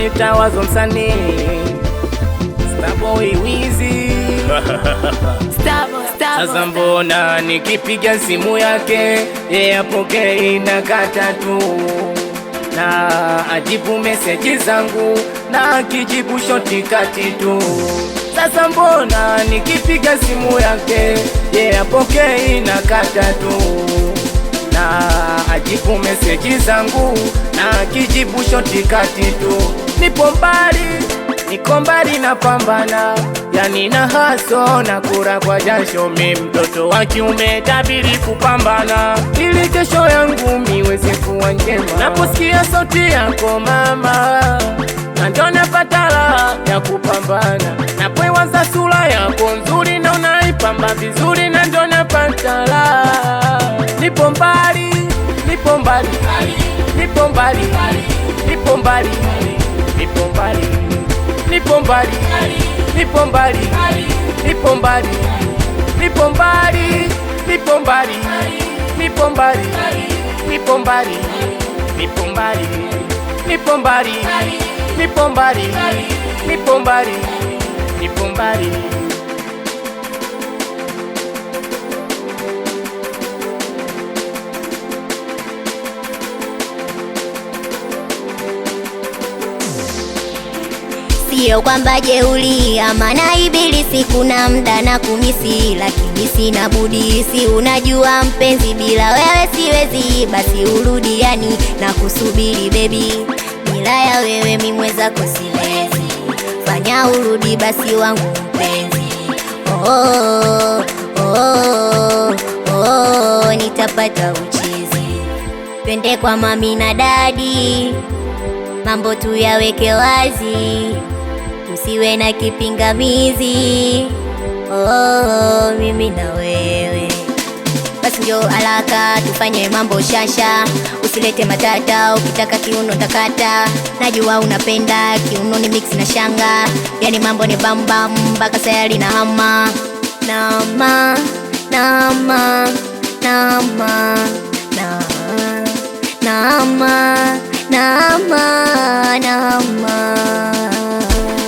wananita Wazo msanii Starboy Wizzy. Sasa mbona nikipiga simu yake apokei na kata tu, na ajibu meseji zangu na akijibu shoti kati tu. Sasa mbona nikipiga simu yake apokei na kata tu, na ajibu meseji zangu na akijibu shoti kati tu. Niko mbali na pambana, yani na haso na kura kwa jasho. Mi mtoto wa kiume tabiri kupambana, ili kesho yangu miweze kuwa njema. Naposikia sauti yako mama, na ndo napata raha ya kupambana. Napoiwaza sura yako nzuri na unaipamba vizuri, na ndo napata raha. Nipo mbali, nipo mbali, nipo mbali, nipo mbali, nipo mbali, nipo mbali, nipo mbali, nipo mbali, nipo mbali, nipo mbali, nipo mbali, nipo mbali, nipo mbali, nipo mbali, nipo mbali, nipo mbali, nipo mbali. Sio kwamba jeuli ama na ibilisi, kuna mda na kumisi, lakini sina budi. Si unajua mpenzi, bila wewe siwezi, basi urudi yani na kusubiri baby. Bila ya wewe mimwezako siwezi, fanya urudi basi wangu mpenzi. Oh, oh, oh, nitapata uchizi. Twende kwa mami na dadi, mambo tu yaweke wazi, tusiwe na kipingamizi. Oh, mimi na wewe basi njo alaka, tufanye mambo shasha, usilete matata. Ukitaka kiuno takata, najua unapenda kiuno ni mix na shanga, yani mambo ni bambam mpaka sayari na hama. Nama, nama, nama, nama, nama, nama.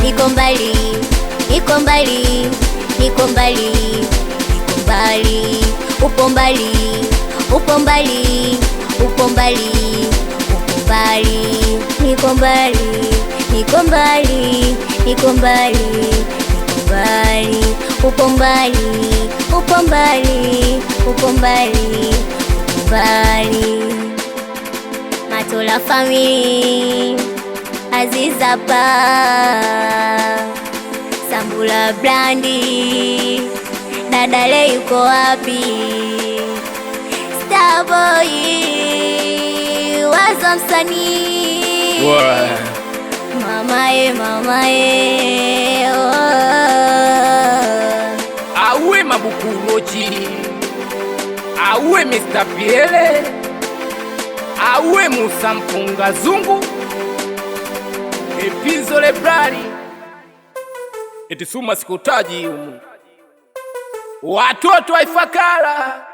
Niko mbali, niko mbali, niko mbali, niko mbali. Upo mbali, upo mbali, upo mbali, upo mbali. Niko mbali, niko mbali, niko mbali, niko mbali. Upo mbali, upo mbali, upo mbali, upo mbali. Matola family Aziza pa Sambula Brandi, dadale yuko wapi? Starboy Wazo msanii. Mamae, mamae, oh. Awe Mabukuroji, awe Mr. Piele, awe Musa Mpunga Zungu, Epizo Lebrari, eti Suma Sikotaji umu, watoto wa Ifakara.